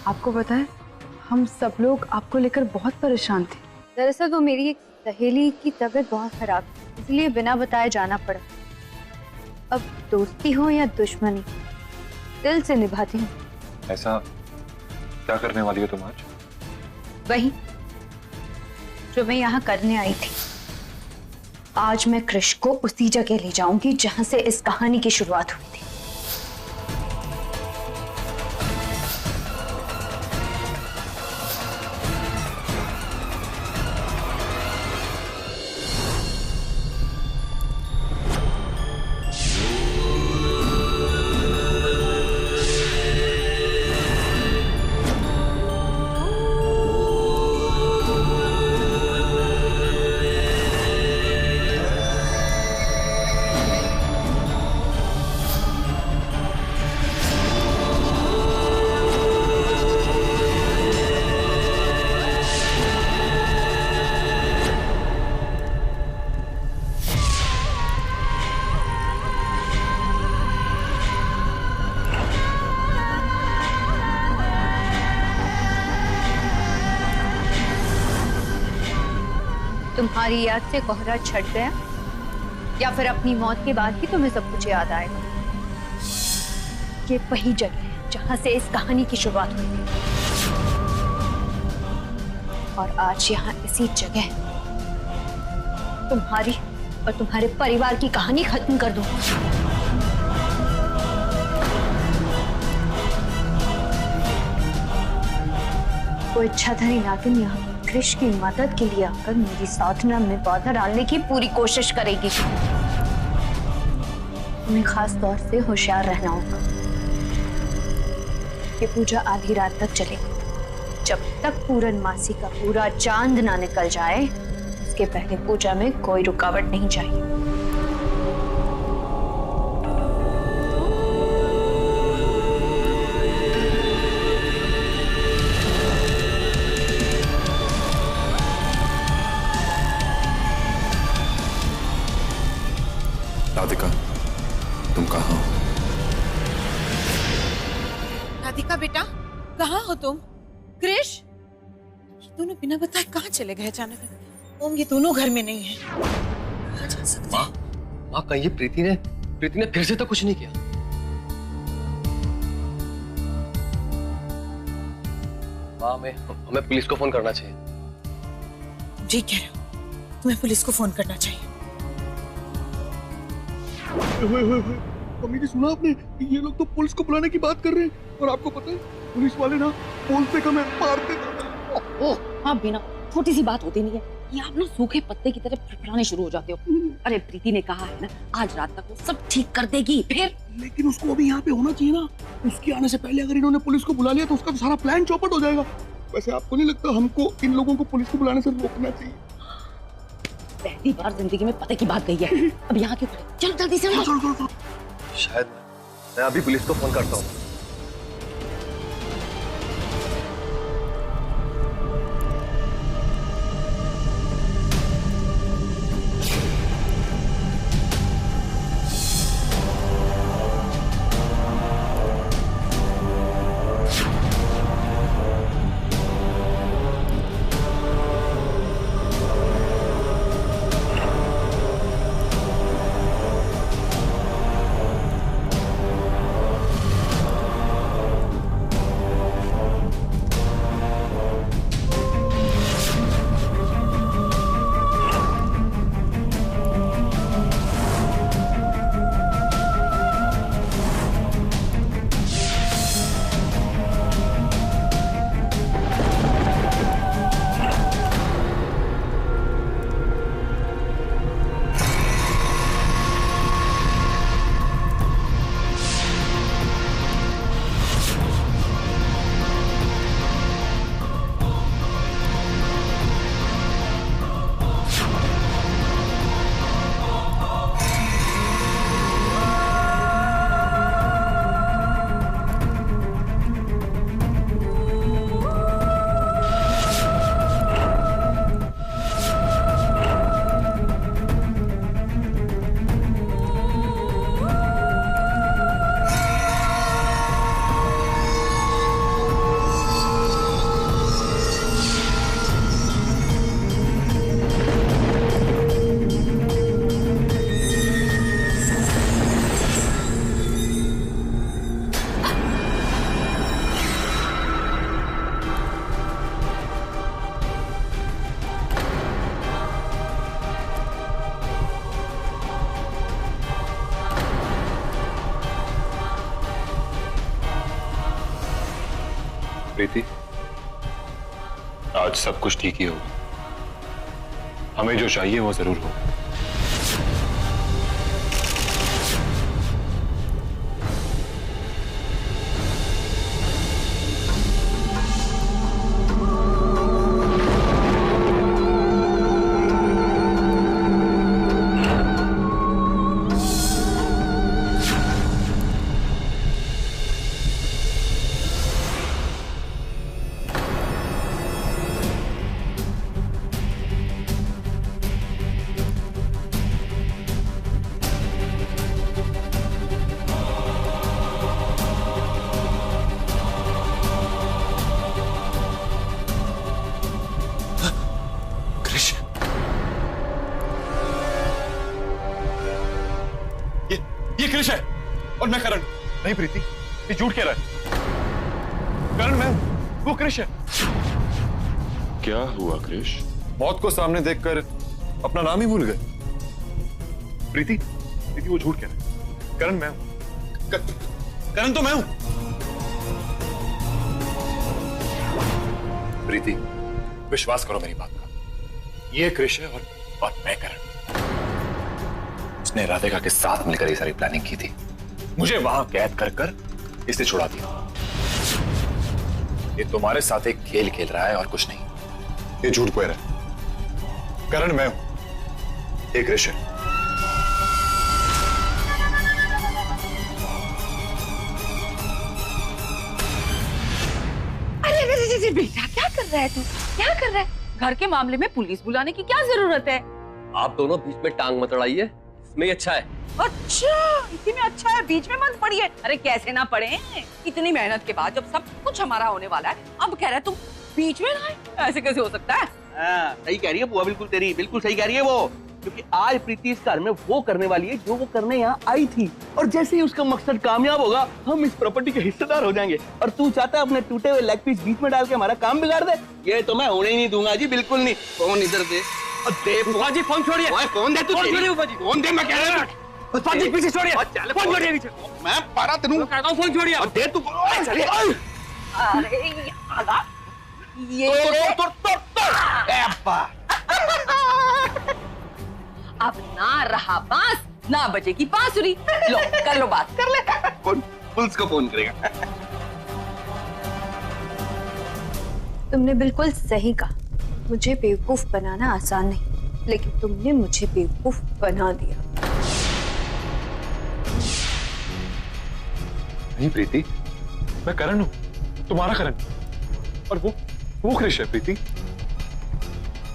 आपको पता है, हम सब लोग आपको लेकर बहुत परेशान थे। दरअसल वो मेरी एक सहेली की तबीयत बहुत खराब थी, इसलिए बिना बताए जाना पड़ा। अब दोस्ती हो या दुश्मनी, दिल से निभाती हूँ। ऐसा क्या करने वाली हो तुम आज? वही जो मैं यहाँ करने आई थी। आज मैं कृष को उसी जगह ले जाऊंगी जहां से इस कहानी की शुरुआत हुई थी। तुम्हारी याद से कोहरा छट गया या फिर अपनी मौत के बाद ही तुम्हें सब कुछ याद आएगा? ये वही जगह है जहां से इस कहानी की शुरुआत हुई थी, और आज यहाँ इसी जगह तुम्हारी और तुम्हारे परिवार की कहानी खत्म कर दूं। वो इच्छाधारी नागिन यहाँ कृष की मदद के लिए आकर मेरी साधना में बाधा डालने की पूरी कोशिश करेगी। तुम्हें खास तौर से होशियार रहना होगा। ये पूजा आधी रात तक चलेगी। जब तक पूर्णमासी का पूरा चांद ना निकल जाए, उसके पहले पूजा में कोई रुकावट नहीं चाहिए। राधिका, तुम कहाँ हो? राधिका बेटा, कहाँ हो तुम? कृष, ये दोनों बिना बताए कहाँ चले गए अचानक? ओम, ये दोनों घर में नहीं है। कहाँ जा सकते हैं? माँ कहीं प्रीति ने फिर से तो कुछ नहीं किया। माँ, हमें पुलिस को फोन करना चाहिए। ठीक कह रहे हो, तुम्हें पुलिस को फोन करना चाहिए। मम्मी जी, सुना आपने? ये लोग तो पुलिस को बुलाने की बात कर रहे हैं, और आपको पता है पुलिस वाले ना बोलते कम है, मारते ज्यादा। ओह हाँ, बिना छोटी सी बात होती नहीं है, ये आप ना सूखे पत्ते की तरह फड़फड़ाने शुरू हो जाते हो। अरे प्रीति ने कहा है ना, आज रात तक वो सब ठीक कर देगी। फिर लेकिन उसको अभी यहाँ पे होना चाहिए ना। उसके आने से पहले अगर इन्होंने पुलिस को बुला लिया तो उसका तो सारा प्लान चौपट हो जाएगा। वैसे आपको नहीं लगता हमको इन लोगों को पुलिस को बुलाने से रोकना चाहिए? पहली बार जिंदगी में पते की बात गई है। अब यहाँ क्यों खड़े? चलो जल्दी से। शायद मैं अभी पुलिस को फोन करता हूँ। प्रीति, आज सब कुछ ठीक ही होगा। हमें जो चाहिए वो जरूर होगा। ये क्रिश है और मैं करण। नहीं प्रीति, ये झूठ कह रहा है। करण मैं, वो क्रिश है। क्या हुआ क्रिश? मौत को सामने देखकर अपना नाम ही भूल गए। प्रीति, प्रीति वो झूठ कह रहा है। करण मैं हूं। करण तो मैं हूं। प्रीति, विश्वास करो मेरी बात का। ये क्रिश है और मैं करण। उसने राधिका के साथ मिलकर ये सारी प्लानिंग की थी। मुझे वहां कैद कर कर इसे छुड़ा दिया। ये तुम्हारे साथ एक खेल खेल रहा है और कुछ नहीं। ये झूठ कह रहा है। करण मैं हूं, एक क्रिश है। अरे बेटा, क्या कर रहा है तू? क्या कर रहा है? घर के मामले में पुलिस बुलाने की क्या जरूरत है? आप दोनों बीच में टांग मत अड़ाइए, इसमें ही अच्छा है। अच्छा, इसी में अच्छा है, बीच में मत पड़िए। अरे कैसे ना पड़े, इतनी मेहनत के बाद जब सब कुछ हमारा होने वाला है, अब कह रहा है तुम बीच में आए? ऐसे कैसे हो सकता है? सही कह रही है बुआ, बिल्कुल तेरी बिल्कुल सही कह रही है वो। क्योंकि आज प्रीति इस घर में वो करने वाली है जो वो करने यहाँ आई थी, और जैसे ही उसका मकसद कामयाब होगा हम इस प्रॉपर्टी के हिस्सेदार हो जाएंगे। और तू चाहता है अपने टूटे हुए लेग पीस बीच में डाल के हमारा काम बिगाड़ दे? ये तो मैं होने ही नहीं दूंगा जी, बिल्कुल नहीं। फोन इधर दे। बुआ जी फोन छोड़िए। फोन दे, तू फोन दे, मैं कह रहा हूँ। पीछे छोड़िए, फोन छोड़िए पीछे। मैं पारा तेनू कहता हूँ, फोन छोड़िए। दे तू। चलिए। अरे ये अब ना रहा बांस, ना बजेगी बांसुरी। लो कर लो बात, कर ले। कौन पुलिस को फोन करेगा? तुमने बिल्कुल सही कहा। मुझे बेवकूफ बनाना आसान नहीं, लेकिन तुमने मुझे बेवकूफ बना दिया। नहीं प्रीति, मैं करण हूं, तुम्हारा करण। और वो क्रिश है प्रीति।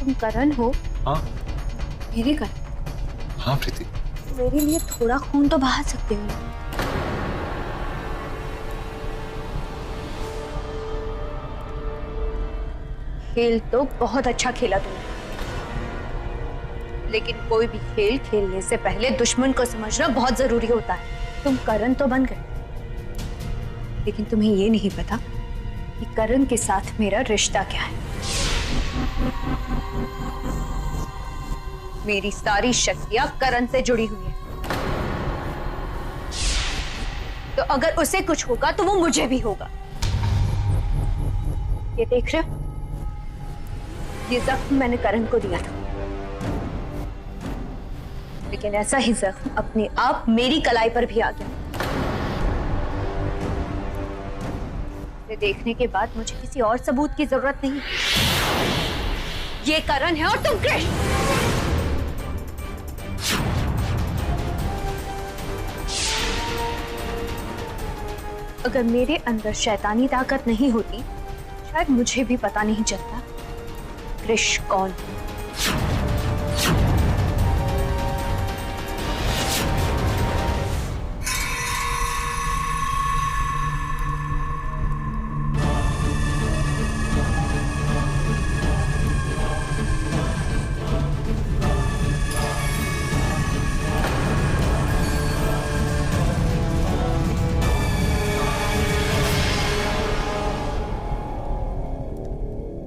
तुम करण हो? हाँ। मेरे करण? हाँ प्रीति। मेरे लिए थोड़ा खून तो बहा सकते हो। खेल तो बहुत अच्छा खेला तुमने, लेकिन कोई भी खेल खेलने से पहले दुश्मन को समझना बहुत जरूरी होता है। तुम करण तो बन गए, लेकिन तुम्हें ये नहीं पता कि करण के साथ मेरा रिश्ता क्या है। मेरी सारी शक्तियां करण से जुड़ी हुई है, तो अगर उसे कुछ होगा तो वो मुझे भी होगा। ये देख रहे हो? ये जख्म मैंने करण को दिया था, लेकिन ऐसा ही जख्म अपने आप मेरी कलाई पर भी आ गया। इसे देखने के बाद मुझे किसी और सबूत की जरूरत नहीं। ये करण है और तुम क्रिश। अगर मेरे अंदर शैतानी ताकत नहीं होती, शायद मुझे भी पता नहीं चलता क्रिश कौन है।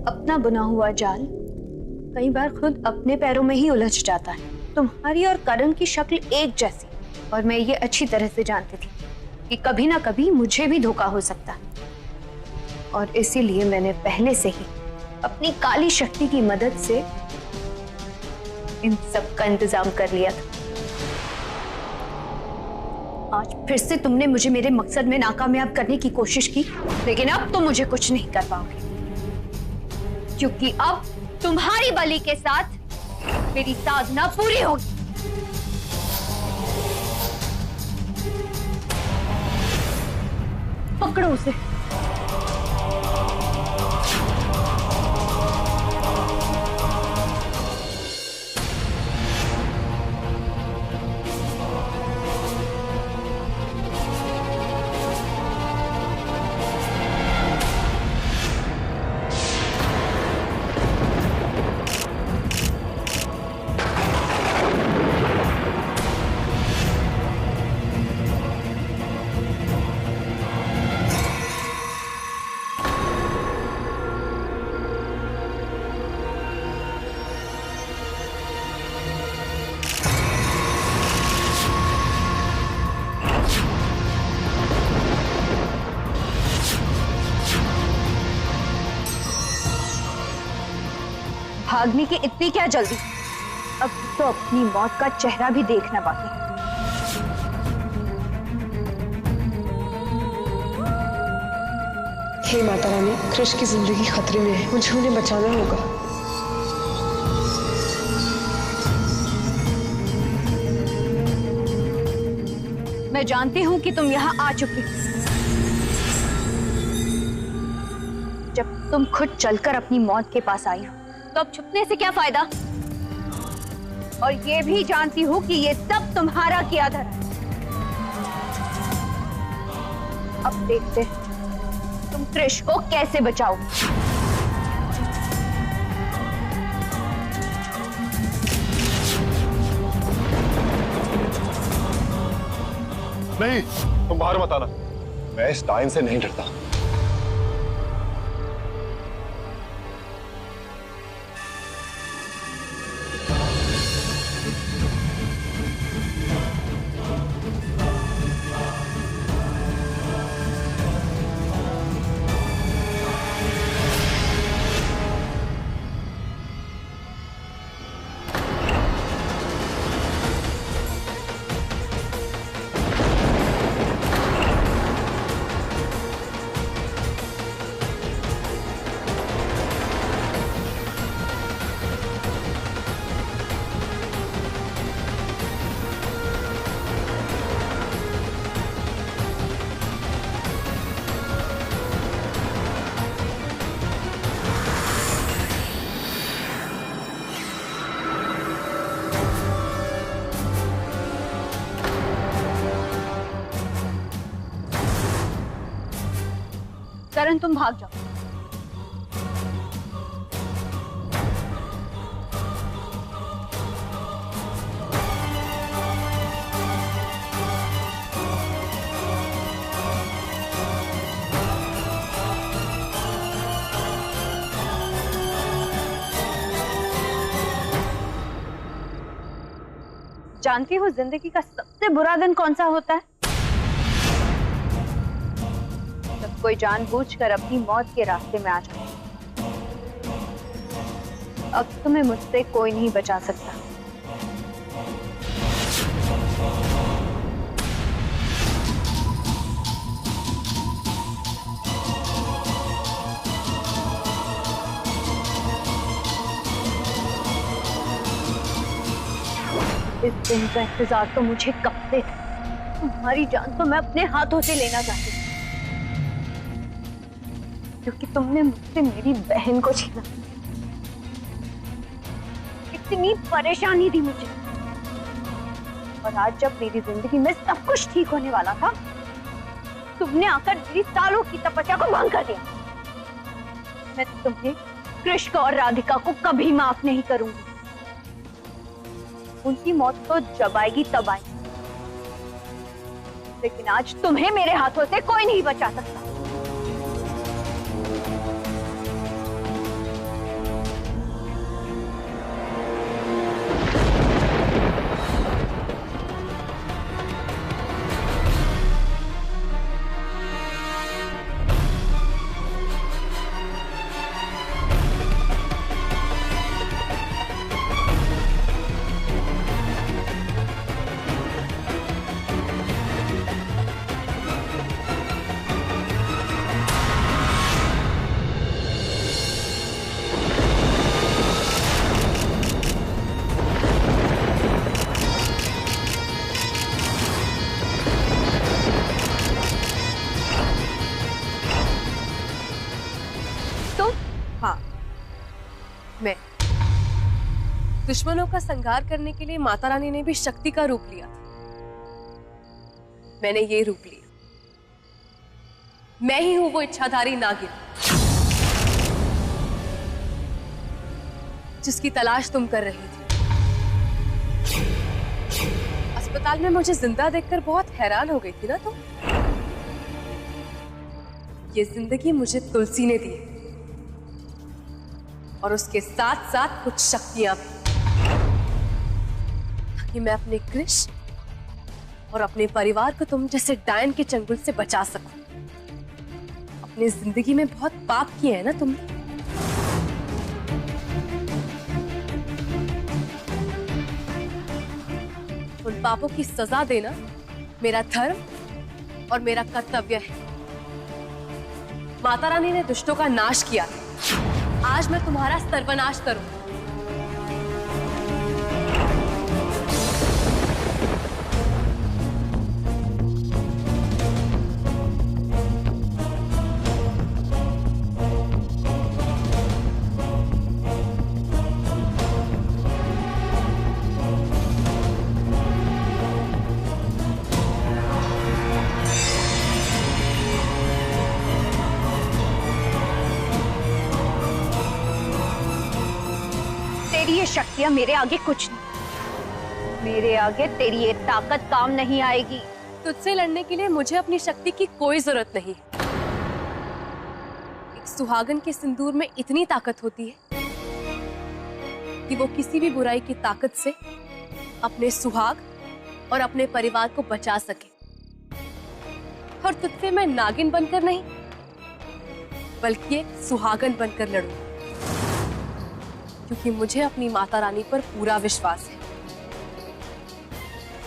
अपना बुना हुआ जाल कई बार खुद अपने पैरों में ही उलझ जाता है। तुम्हारी और करण की शक्ल एक जैसी, और मैं ये अच्छी तरह से जानती थी कि कभी ना कभी मुझे भी धोखा हो सकता है। और इसीलिए मैंने पहले से ही अपनी काली शक्ति की मदद से इन सब का इंतजाम कर लिया था। आज फिर से तुमने मुझे मेरे मकसद में नाकामयाब करने की कोशिश की, लेकिन अब तुम मुझे कुछ नहीं कर पाओगे, क्योंकि अब तुम्हारी बलि के साथ मेरी साधना पूरी होगी। पकड़ो उसे। भागने की इतनी क्या जल्दी? अब तो अपनी मौत का चेहरा भी देखना बाकी है। हे माता रानी, कृष की जिंदगी खतरे में है, मुझे उन्हें बचाना होगा। मैं जानती हूं कि तुम यहां आ चुकी हो। जब तुम खुद चलकर अपनी मौत के पास आई हो, तो अब छुपने से क्या फायदा? और ये भी जानती हूं कि ये सब तुम्हारा किया धरा है। अब देखते हैं तुम कृष को कैसे बचाओगे। नहीं, तुम बाहर मत आना। मैं इस टाइम से नहीं डरता। करण, तुम भाग जाओ। जानती हो जिंदगी का सबसे बुरा दिन कौन सा होता है? जब कोई जानबूझकर अपनी मौत के रास्ते में आ जाए। अब तुम्हें मुझसे कोई नहीं बचा सकता। इस दिन का इंतजार तो मुझे कब से था। तुम्हारी जान तो मैं अपने हाथों से लेना चाहती थी, क्योंकि तुमने मुझसे मेरी बहन को छीना। इतनी परेशानी दी मुझे, और आज जब मेरी जिंदगी में सब कुछ ठीक होने वाला था, तुमने आकर मेरी सालों की तपस्या को भंग कर दिया। मैं तुम्हें, कृष्ण और राधिका को कभी माफ नहीं करूंगी। उनकी मौत तो जब आएगी तब आएगी, लेकिन आज तुम्हें मेरे हाथों से कोई नहीं बचा सकता। मैं दुश्मनों का संहार करने के लिए माता रानी ने भी शक्ति का रूप लिया। मैंने ये रूप लिया। मैं ही हूं वो इच्छाधारी नागिन जिसकी तलाश तुम कर रही थी। अस्पताल में मुझे जिंदा देखकर बहुत हैरान हो गई थी ना तुम? ये जिंदगी मुझे तुलसी ने दी और उसके साथ साथ कुछ शक्तियां भी, ताकि मैं अपने कृष और अपने परिवार को तुम जैसे डायन के चंगुल से बचा सकूं। अपनी जिंदगी में बहुत पाप किए हैं ना तुमने। उन पापों की सजा देना मेरा धर्म और मेरा कर्तव्य है। माता रानी ने दुष्टों का नाश किया, आज मैं तुम्हारा सर्वनाश करूं। तेरी ये शक्तियां मेरे आगे कुछ नहीं। मेरे आगे तेरी ये ताकत काम नहीं आएगी। तुझसे लड़ने के लिए मुझे अपनी शक्ति की कोई जरूरत नहीं है। एक सुहागन के सिंदूर में इतनी ताकत होती है कि वो किसी भी बुराई की ताकत से अपने सुहाग और अपने परिवार को बचा सके। और तुझसे मैं नागिन बनकर नहीं, बल्कि एक सुहागन बनकर लड़ूं, क्योंकि मुझे अपनी माता रानी पर पूरा विश्वास है।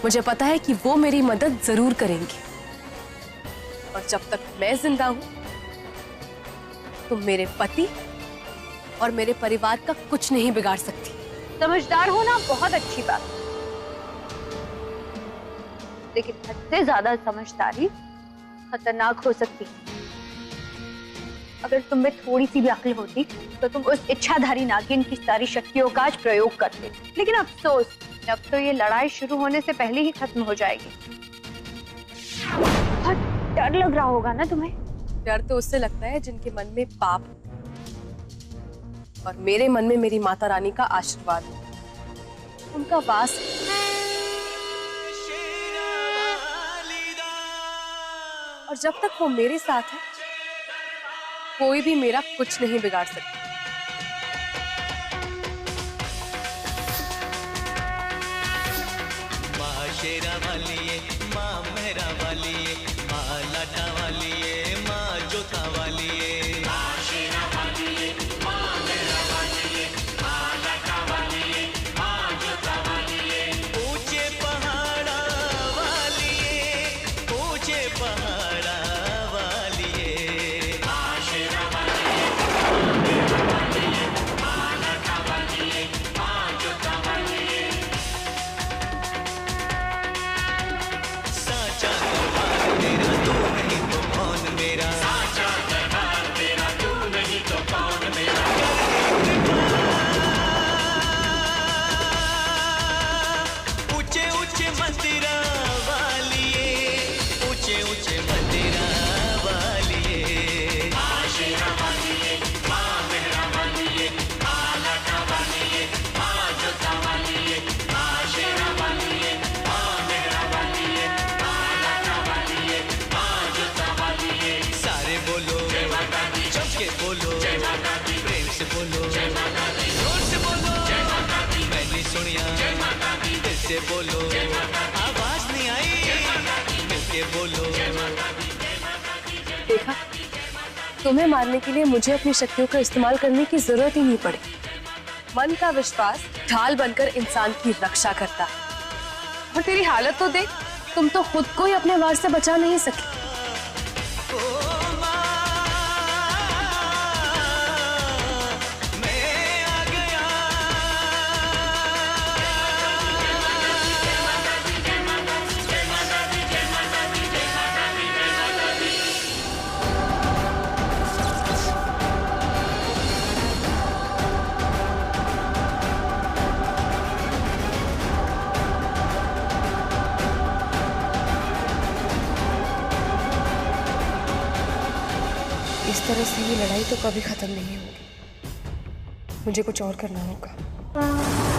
मुझे पता है कि वो मेरी मदद जरूर करेंगी और जब तक मैं जिंदा हूं तुम मेरे पति और मेरे परिवार का कुछ नहीं बिगाड़ सकती। समझदार होना बहुत अच्छी बात, लेकिन हद से ज्यादा समझदारी खतरनाक हो सकती है। अगर तुम में थोड़ी सी भी अक्ल होती तो तुम उस इच्छाधारी नागिन की सारी शक्तियों का आज प्रयोग करते। लेकिन अफसोस, अब तो ये लड़ाई शुरू होने से पहले ही खत्म हो जाएगी। बहुत डर लग रहा होगा ना तुम्हें? डर तो उससे लगता है जिनके मन में पाप हो, और मेरे मन में मेरी माता रानी का आशीर्वाद है, उनका वास है। और जब तक वो मेरे साथ है कोई भी मेरा कुछ नहीं बिगाड़ सकता। माँ शेरा वाली है, माँ मेहरा वाली है, माँ लाटा वाली है, माँ जोता वाली है। माँ शेरा वाली है, माँ मेहरा वाली है, माँ लाटा वाली है, माँ जोता वाली है। ऊंचे पहाड़ा वाली है, ऊंचे पहाड़ा वाली है। माँ शेरा वाली है, माँ मेहरा वाली है, माँ लाटा वाली है, माँ जोता वाली है। साचा दरबार तेरा तू नहीं तो कौन मेरा, साचा दरबार तेरा तू नहीं तो कौन मेरा। ऊंचे ऊंचे मंदिरा वाली है, ऊंचे ऊंचे मंदिरा वाली है। माँ शेरा वाली है, माँ मेहरा वाली है, माँ लाटा वाली है, माँ जोता वाली है। माँ शेरा वाली है, माँ मेहरा वाली है, माँ लाटा वाली है, माँ जोता वाली है। सारे बोलो जय माता दी, जम के बोलो जय माता दी, प्रेम से बोलो जय माता दी, जोर से बोलो जय माता दी। मैंने सुनिया जय माता दी, दिल से बोलो जय माता दी, आवाज नहीं आई जय माता दी, मिलके बोलो जय माता दी। देखा, तुम्हें मारने के लिए मुझे अपनी शक्तियों का इस्तेमाल करने की जरूरत ही नहीं पड़ी। मन का विश्वास ढाल बनकर इंसान की रक्षा करता है। और तेरी हालत तो देख, तुम तो खुद को ही अपने वार से बचा नहीं सकी। तरह से ये लड़ाई तो कभी खत्म नहीं होगी। मुझे कुछ और करना होगा।